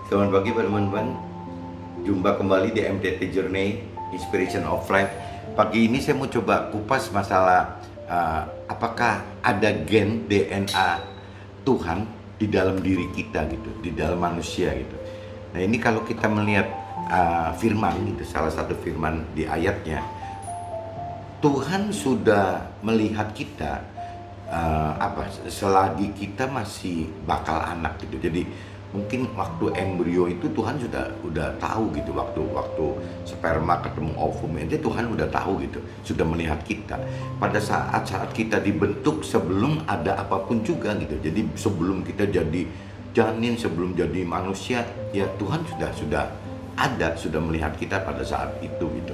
Selamat pagi teman-teman. Jumpa kembali di MTT Journey Inspiration of Life. Pagi ini saya mau coba kupas masalah apakah ada gen DNA Tuhan di dalam diri kita gitu, di dalam manusia gitu. Nah ini kalau kita melihat firman itu, salah satu firman di ayatnya, Tuhan sudah melihat kita selagi kita masih bakal anak gitu. Jadi mungkin waktu embrio itu Tuhan udah tahu gitu, waktu sperma ketemu ovum itu Tuhan udah tahu gitu, sudah melihat kita pada saat kita dibentuk sebelum ada apapun juga gitu. Jadi sebelum kita jadi janin, sebelum jadi manusia, ya Tuhan sudah melihat kita pada saat itu gitu.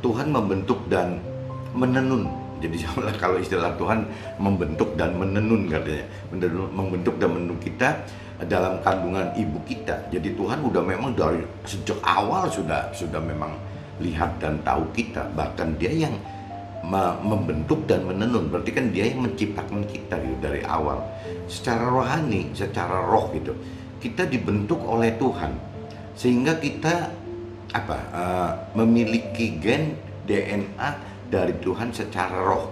Tuhan membentuk dan menenun. Jadi kalau istilah Tuhan membentuk dan menenun katanya, membentuk dan menenun kita dalam kandungan ibu kita. Jadi Tuhan udah memang dari sejak awal sudah memang lihat dan tahu kita. Bahkan Dia yang membentuk dan menenun. Berarti kan Dia yang menciptakan kita gitu dari awal. Secara rohani, secara roh gitu, kita dibentuk oleh Tuhan sehingga kita memiliki gen DNA dari Tuhan secara roh.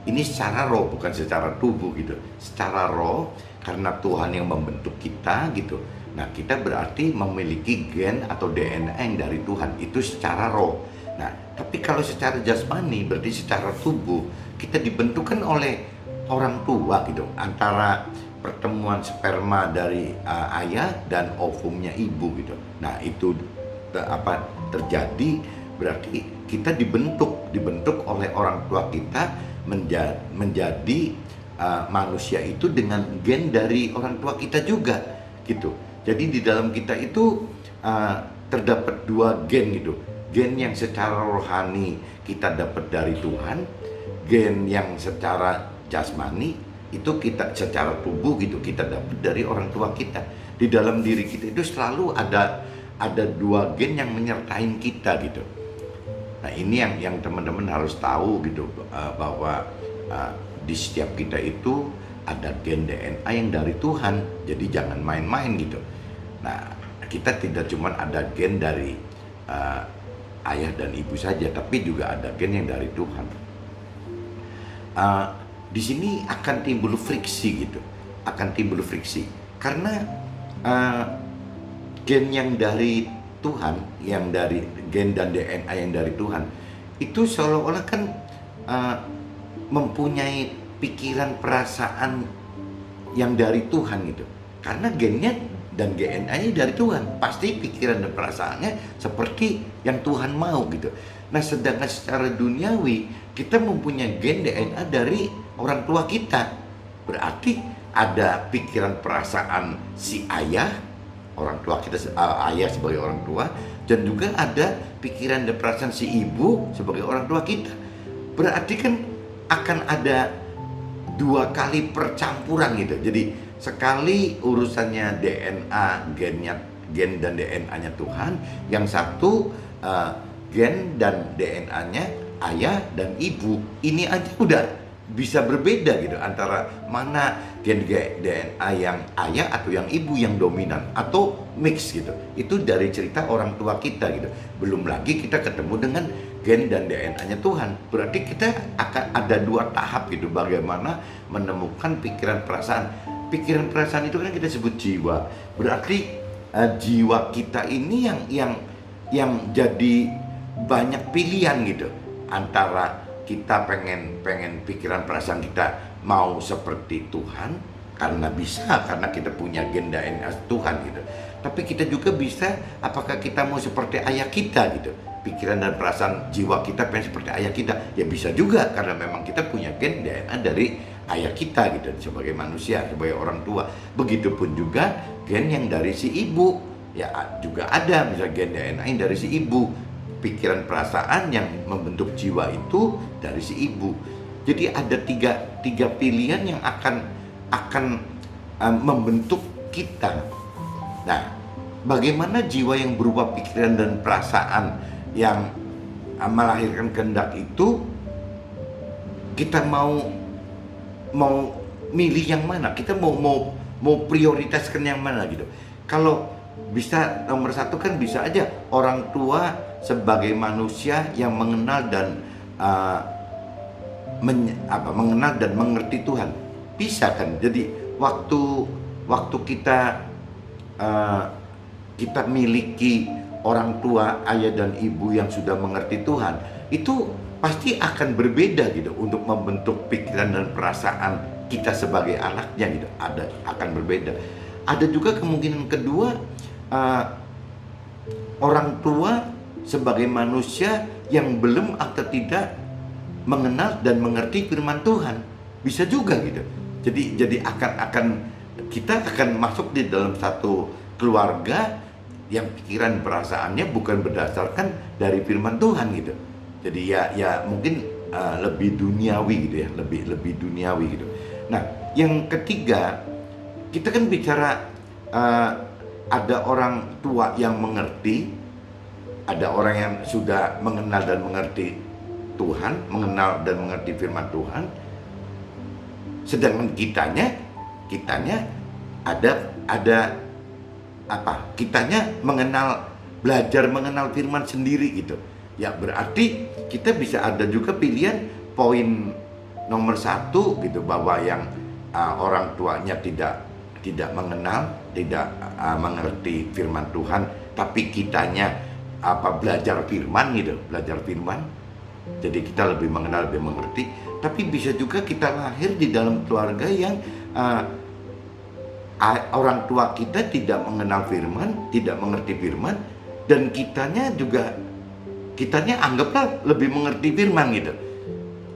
Ini secara roh, bukan secara tubuh gitu. Secara roh, karena Tuhan yang membentuk kita gitu. Nah, kita berarti memiliki gen atau DNA yang dari Tuhan. Itu secara roh. Nah, tapi kalau secara jasmani, berarti secara tubuh, kita dibentukkan oleh orang tua gitu. Antara pertemuan sperma dari ayah dan ovumnya ibu gitu. Nah, itu terjadi, berarti kita dibentuk oleh orang tua kita menjadi manusia itu dengan gen dari orang tua kita juga gitu. Jadi di dalam kita itu terdapat dua gen gitu. Gen yang secara rohani kita dapat dari Tuhan, gen yang secara jasmani itu kita secara tubuh gitu kita dapat dari orang tua kita. Di dalam diri kita itu selalu ada dua gen yang menyertai kita gitu. Nah ini yang teman-teman harus tahu gitu, bahwa di setiap kita itu ada gen DNA yang dari Tuhan. Jadi jangan main-main gitu. Nah kita tidak cuma ada gen dari ayah dan ibu saja, tapi juga ada gen yang dari Tuhan. Di sini akan timbul friksi gitu, karena gen yang dari Tuhan, yang dari gen dan DNA yang dari Tuhan itu seolah-olah kan mempunyai pikiran perasaan yang dari Tuhan gitu. Karena gennya dan DNA-nya dari Tuhan, pasti pikiran dan perasaannya seperti yang Tuhan mau gitu. Nah, sedangkan secara duniawi kita mempunyai gen DNA dari orang tua kita. Berarti ada pikiran perasaan si ayah, orang tua kita, ayah sebagai orang tua, dan juga ada pikiran dan perasaan si ibu sebagai orang tua kita. Berarti kan akan ada dua kali percampuran gitu. Jadi sekali urusannya DNA, gen dan DNA-nya Tuhan, yang satu gen dan DNA-nya ayah dan ibu. Ini aja udah bisa berbeda gitu, antara mana gen DNA yang ayah atau yang ibu yang dominan atau mix gitu. Itu dari cerita orang tua kita gitu. Belum lagi kita ketemu dengan gen dan DNA-nya Tuhan. Berarti kita akan ada dua tahap gitu, bagaimana menemukan pikiran perasaan. Pikiran perasaan itu kan kita sebut jiwa. Berarti jiwa kita ini yang jadi banyak pilihan gitu, antara kita pengen pikiran perasaan kita mau seperti Tuhan karena kita punya gen DNA Tuhan gitu. Tapi kita juga bisa, apakah kita mau seperti ayah kita gitu, pikiran dan perasaan jiwa kita pengen seperti ayah kita, ya bisa juga karena memang kita punya gen DNA dari ayah kita gitu, sebagai manusia, sebagai orang tua. Begitupun juga gen yang dari si ibu, ya juga ada, misalnya gen DNA yang dari si ibu, pikiran perasaan yang membentuk jiwa itu dari si ibu. Jadi ada tiga pilihan yang akan membentuk kita. Nah, bagaimana jiwa yang berupa pikiran dan perasaan yang melahirkan kehendak itu, kita mau milih yang mana, kita mau prioritaskan yang mana gitu. Kalau bisa nomor satu kan bisa aja orang tua sebagai manusia yang mengenal dan mengenal dan mengerti Tuhan, bisa kan. Jadi waktu kita miliki orang tua, ayah dan ibu yang sudah mengerti Tuhan, itu pasti akan berbeda gitu untuk membentuk pikiran dan perasaan kita sebagai anaknya gitu. Akan berbeda. Ada juga kemungkinan kedua, orang tua sebagai manusia yang belum atau tidak mengenal dan mengerti firman Tuhan, bisa juga gitu. Jadi kita akan masuk di dalam satu keluarga yang pikiran perasaannya bukan berdasarkan dari firman Tuhan gitu. Jadi ya mungkin lebih duniawi gitu ya, lebih duniawi gitu. Nah, yang ketiga, kita kan bicara ada orang tua yang mengerti, ada orang yang sudah mengenal dan mengerti Tuhan, mengenal dan mengerti firman Tuhan. Sedangkan kitanya ada kitanya belajar mengenal firman sendiri gitu. Ya berarti kita bisa ada juga pilihan poin nomor satu gitu, bahwa yang orang tuanya tidak mengenal, tidak mengerti firman Tuhan, tapi kitanya belajar firman gitu, belajar firman. Jadi kita lebih mengenal, lebih mengerti. Tapi bisa juga kita lahir di dalam keluarga yang orang tua kita tidak mengenal firman, tidak mengerti firman, dan kitanya anggaplah lebih mengerti firman gitu.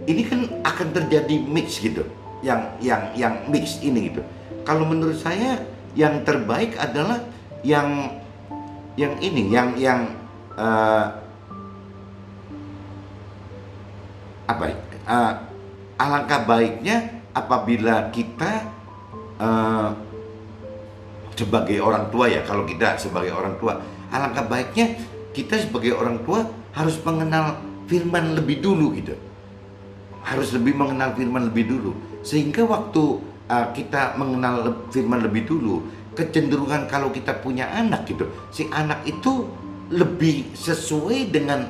Ini kan akan terjadi mix gitu, yang mix ini gitu. Kalau menurut saya yang terbaik adalah yang alangkah baiknya apabila kita sebagai orang tua ya, kalau kita sebagai orang tua, alangkah baiknya kita sebagai orang tua harus mengenal firman lebih dulu gitu. Harus lebih mengenal firman lebih dulu. Sehingga waktu kita mengenal firman lebih dulu, kecenderungan kalau kita punya anak gitu, si anak itu lebih sesuai dengan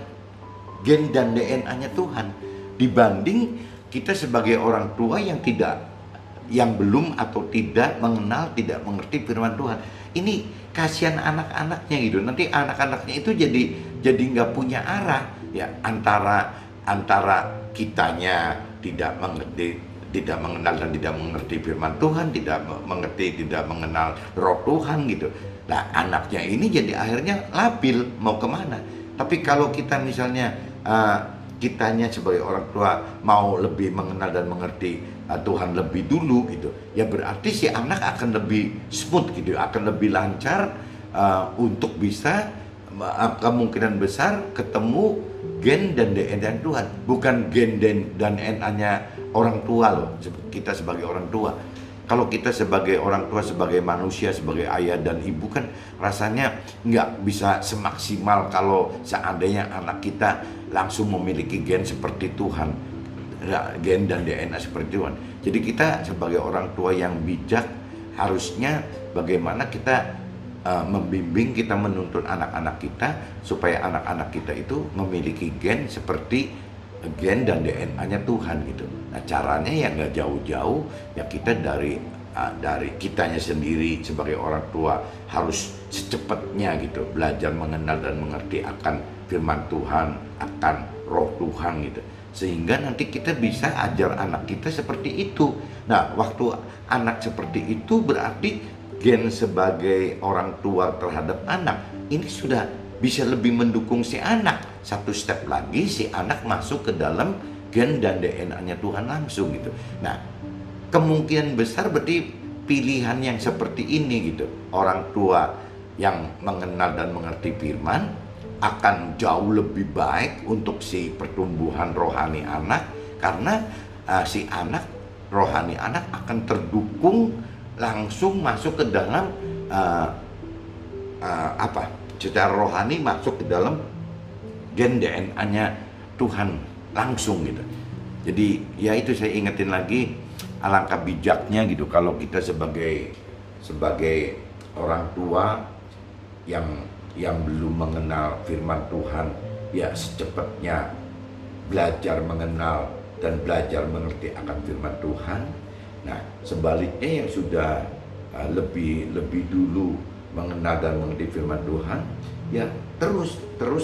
gen dan DNA-nya Tuhan dibanding kita sebagai orang tua yang belum atau tidak mengenal, tidak mengerti firman Tuhan. Ini kasihan anak-anaknya gitu. Nanti anak-anaknya itu jadi nggak punya arah ya, antara kitanya tidak mengerti, tidak mengenal dan tidak mengerti firman Tuhan, tidak mengenal roh Tuhan gitu. Nah, anaknya ini jadi akhirnya labil mau kemana. Tapi kalau kita misalnya kitanya sebagai orang tua mau lebih mengenal dan mengerti Tuhan lebih dulu gitu, ya berarti si anak akan lebih smooth gitu, akan lebih lancar untuk bisa kemungkinan besar ketemu gen dan DNA Tuhan, bukan gen dan DNA-nya orang tua loh. Kita sebagai orang tua, kalau kita sebagai orang tua, sebagai manusia, sebagai ayah dan ibu kan rasanya nggak bisa semaksimal kalau seandainya anak kita langsung memiliki gen seperti Tuhan, gen dan DNA seperti Tuhan. Jadi kita sebagai orang tua yang bijak harusnya bagaimana kita membimbing, kita menuntun anak-anak kita supaya anak-anak kita itu memiliki gen seperti gen dan DNA-nya Tuhan gitu. Nah, caranya ya nggak jauh-jauh, ya kita dari kitanya sendiri sebagai orang tua harus secepatnya gitu belajar mengenal dan mengerti akan firman Tuhan, akan roh Tuhan gitu, sehingga nanti kita bisa ajar anak kita seperti itu. Nah, waktu anak seperti itu berarti gen sebagai orang tua terhadap anak ini sudah bisa lebih mendukung si anak. Satu step lagi si anak masuk ke dalam gen dan DNA-nya Tuhan langsung gitu. Nah, kemungkinan besar berarti pilihan yang seperti ini gitu, orang tua yang mengenal dan mengerti firman akan jauh lebih baik untuk si pertumbuhan rohani anak, karena si anak, rohani anak akan terdukung langsung masuk ke dalam secara rohani masuk ke dalam gen DNA-nya Tuhan langsung gitu. Jadi ya itu saya ingetin lagi, alangkah bijaknya gitu kalau kita sebagai sebagai orang tua yang belum mengenal firman Tuhan, ya secepatnya belajar mengenal dan belajar mengerti akan firman Tuhan. Nah, sebaliknya yang sudah lebih dulu mengenal dan mengerti firman Tuhan, ya terus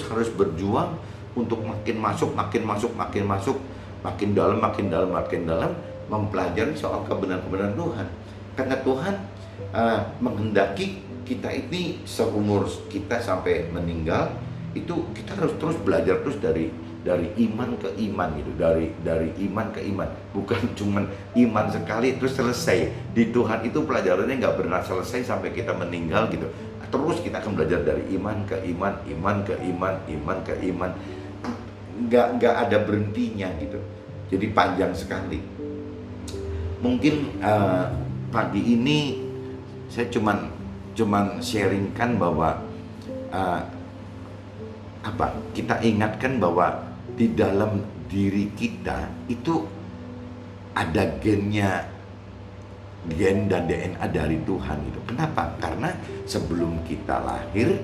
harus berjuang untuk makin masuk, makin dalam mempelajari soal kebenaran Tuhan. Karena Tuhan menghendaki kita ini seumur kita sampai meninggal itu kita harus terus belajar terus dari iman ke iman gitu, dari iman ke iman, bukan cuman iman sekali terus selesai. Di Tuhan itu pelajarannya nggak pernah selesai sampai kita meninggal gitu. Terus kita akan belajar dari iman ke iman, iman ke iman, iman ke iman, nggak ada berhentinya gitu. Jadi panjang sekali. Mungkin pagi ini saya cuman sharingkan bahwa kita ingatkan bahwa di dalam diri kita itu ada gen dan DNA dari Tuhan gitu. Kenapa? Karena sebelum kita lahir,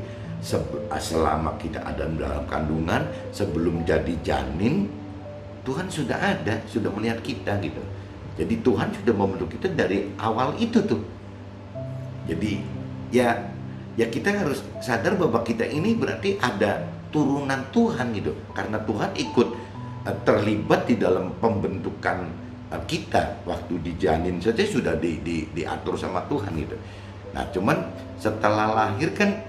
selama kita ada dalam kandungan, sebelum jadi janin, Tuhan sudah ada, sudah melihat kita gitu. Jadi Tuhan sudah membentuk kita dari awal itu tuh. Jadi ya kita harus sadar bahwa kita ini berarti ada turunan Tuhan gitu, karena Tuhan ikut terlibat di dalam pembentukan kita waktu di janin saja sudah diatur sama Tuhan gitu. Nah, cuman setelah lahir kan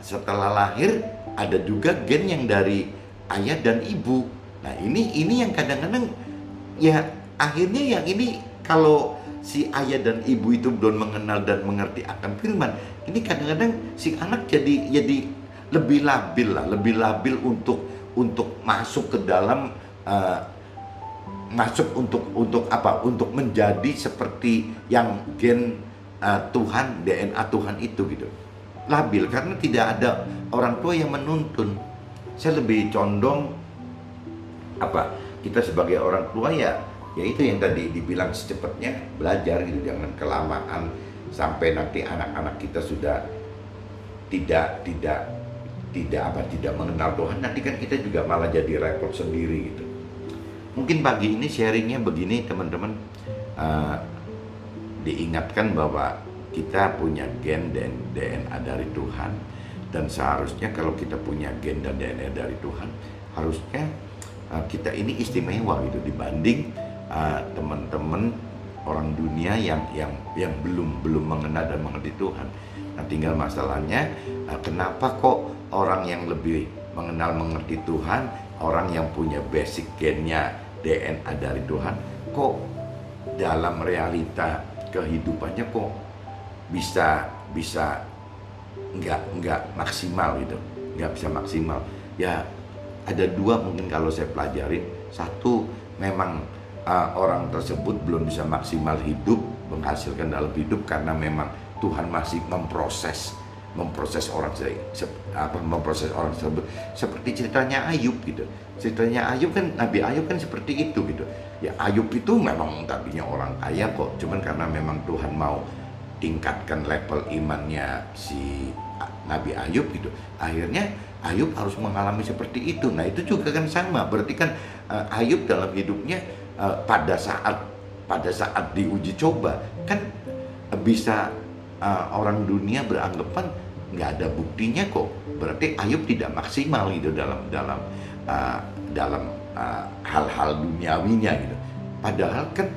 setelah lahir ada juga gen yang dari ayah dan ibu. Nah, ini yang kadang-kadang ya akhirnya yang ini kalau si ayah dan ibu itu belum mengenal dan mengerti akan firman, ini kadang-kadang si anak jadi lebih labil untuk masuk ke dalam untuk menjadi seperti yang gen Tuhan, DNA Tuhan itu gitu. Labil karena tidak ada orang tua yang menuntun. Saya lebih condong kita sebagai orang tua ya itu yang tadi dibilang secepatnya belajar gitu, jangan kelamaan sampai nanti anak-anak kita sudah tidak mengenal Tuhan, nanti kan kita juga malah jadi repot sendiri gitu. Mungkin pagi ini sharingnya begini teman-teman, diingatkan bahwa kita punya gen dan DNA dari Tuhan, dan seharusnya kalau kita punya gen dan DNA dari Tuhan, harusnya kita ini istimewa gitu dibanding teman-teman orang dunia yang belum mengenal dan mengerti Tuhan. Nah, tinggal masalahnya kenapa kok orang yang lebih mengenal mengerti Tuhan, orang yang punya basic gennya DNA dari Tuhan, kok dalam realita kehidupannya kok bisa nggak maksimal gitu, nggak bisa maksimal. Ya ada dua mungkin kalau saya pelajarin. Satu, memang orang tersebut belum bisa maksimal hidup, menghasilkan dalam hidup karena memang Tuhan masih memproses orang tersebut, seperti ceritanya Ayub gitu. Ceritanya Ayub kan, Nabi Ayub kan seperti itu gitu. Ya Ayub itu memang tadinya orang kaya kok, cuman karena memang Tuhan mau tingkatkan level imannya si Nabi Ayub gitu. Akhirnya Ayub harus mengalami seperti itu. Nah, itu juga kan sama. Berarti kan Ayub dalam hidupnya pada saat diuji coba kan bisa orang dunia beranggapan nggak ada buktinya kok, berarti Ayub tidak maksimal gitu dalam hal-hal duniawinya gitu. Padahal kan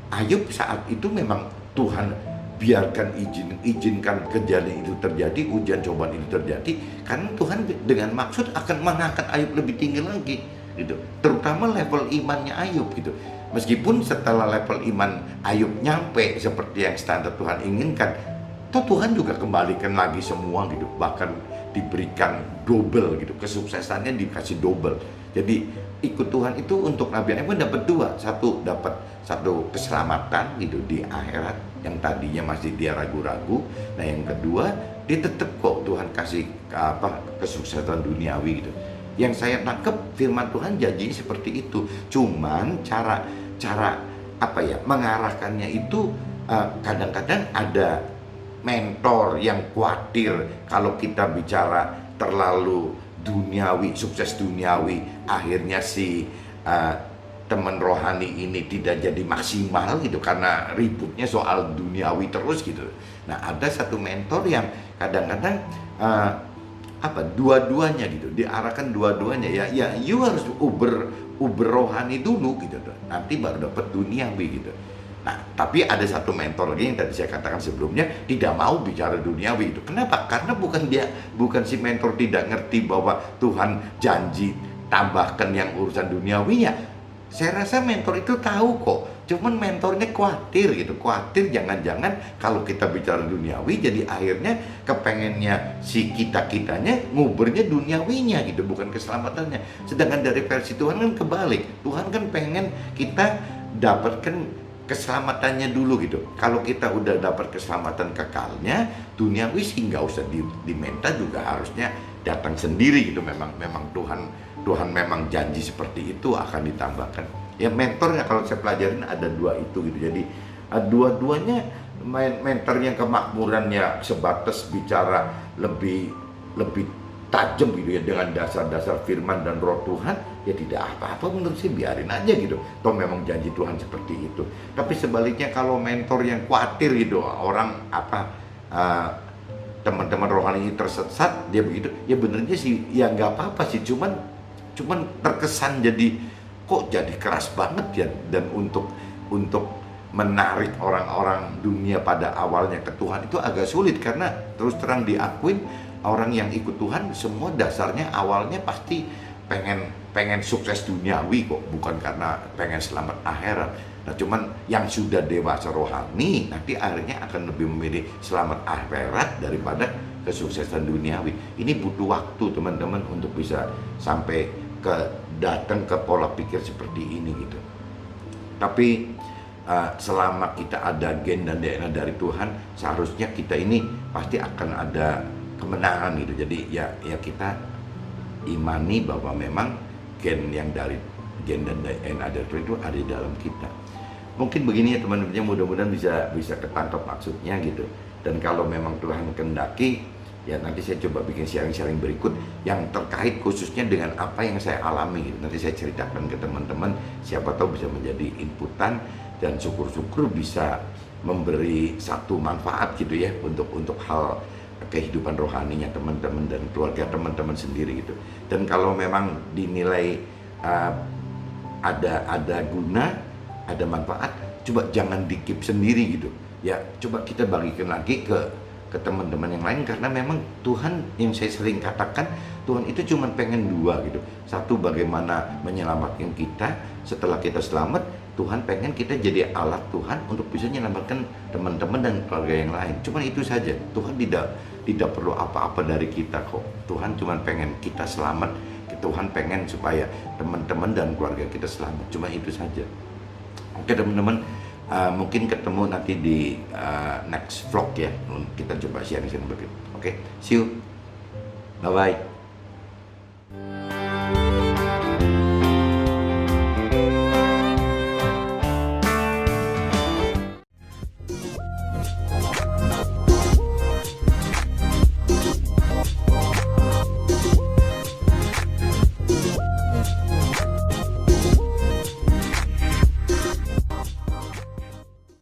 Ayub saat itu memang Tuhan biarkan izinkan kejadian itu terjadi, ujian cobaan itu terjadi, karena Tuhan dengan maksud akan mengangkat Ayub lebih tinggi lagi gitu, terutama level imannya Ayub gitu. Meskipun setelah level iman Ayub nyampe seperti yang standar Tuhan inginkan, toh Tuhan juga kembalikan lagi semua gitu, bahkan diberikan double gitu, kesuksesannya dikasih double. Jadi ikut Tuhan itu untuk Nabi Ayub dapat dua, dapat satu keselamatan gitu di akhirat yang tadinya masih dia ragu-ragu. Nah, yang kedua dia tetap kok Tuhan kasih kesuksesan duniawi gitu. Yang saya tangkap firman Tuhan janjinya seperti itu, cuman cara mengarahkannya itu kadang-kadang ada mentor yang khawatir kalau kita bicara terlalu duniawi, sukses duniawi, akhirnya si teman rohani ini tidak jadi maksimal gitu karena ributnya soal duniawi terus gitu. Nah, ada satu mentor yang kadang-kadang dua-duanya gitu, diarahkan dua-duanya, ya you harus uber rohani dulu gitu, nanti baru dapat duniawi gitu. Nah, tapi ada satu mentor lagi yang tadi saya katakan sebelumnya tidak mau bicara duniawi itu. Kenapa? Karena bukan si mentor tidak ngerti bahwa Tuhan janji tambahkan yang urusan duniawinya. Saya rasa mentor itu tahu kok, cuman mentornya khawatir gitu, jangan-jangan kalau kita bicara duniawi jadi akhirnya kepengennya si kitanya ngubernya duniawinya gitu, bukan keselamatannya. Sedangkan dari versi Tuhan kan kebalik, Tuhan kan pengen kita dapatkan keselamatannya dulu gitu. Kalau kita udah dapat keselamatan kekalnya, duniawi sih nggak usah diminta juga harusnya datang sendiri gitu. Memang Tuhan memang janji seperti itu akan ditambahkan. Ya mentornya kalau saya pelajarin ada dua itu gitu. Jadi dua-duanya mentor yang kemakmurannya sebatas bicara lebih tajam gitu ya dengan dasar-dasar firman dan roh Tuhan, ya tidak apa-apa menurut saya, biarin aja gitu. Toh memang janji Tuhan seperti itu. Tapi sebaliknya kalau mentor yang khawatir gitu, orang teman-teman rohani tersesat dia begitu, ya benernya sih ya nggak apa-apa sih, cuman terkesan kok jadi keras banget ya, dan untuk menarik orang-orang dunia pada awalnya ke Tuhan itu agak sulit, karena terus terang diakuin orang yang ikut Tuhan semua dasarnya awalnya pasti pengen sukses duniawi kok, bukan karena pengen selamat akhirat. Nah, cuman yang sudah dewasa rohani nanti akhirnya akan lebih memilih selamat akhirat daripada kesuksesan duniawi. Ini butuh waktu teman-teman untuk bisa sampai datang ke pola pikir seperti ini gitu. Tapi selama kita ada gen dan DNA dari Tuhan, seharusnya kita ini pasti akan ada kemenangan gitu. Jadi ya kita imani bahwa memang gen dan DNA dari Tuhan itu ada di dalam kita. Mungkin begini ya teman-teman, mudah-mudahan bisa ketangkap maksudnya gitu. Dan kalau memang Tuhan kehendaki, ya nanti saya coba bikin sharing-sharing berikut yang terkait khususnya dengan apa yang saya alami gitu. Nanti saya ceritakan ke teman-teman, siapa tahu bisa menjadi inputan dan syukur-syukur bisa memberi satu manfaat gitu ya untuk hal kehidupan rohaninya teman-teman dan keluarga teman-teman sendiri gitu. Dan kalau memang dinilai ada guna, ada manfaat, coba jangan dikip sendiri gitu ya, coba kita bagikan lagi ke teman-teman yang lain, karena memang Tuhan, yang saya sering katakan, Tuhan itu cuma pengen dua gitu. Satu, bagaimana menyelamatkan kita. Setelah kita selamat, Tuhan pengen kita jadi alat Tuhan untuk bisa menyelamatkan teman-teman dan keluarga yang lain. Cuma itu saja. Tuhan tidak perlu apa-apa dari kita kok. Tuhan cuma pengen kita selamat. Tuhan pengen supaya teman-teman dan keluarga kita selamat. Cuma itu saja. Oke teman-teman, mungkin ketemu nanti di next vlog ya. Kita coba sharing begitu. Oke, see you. Bye-bye.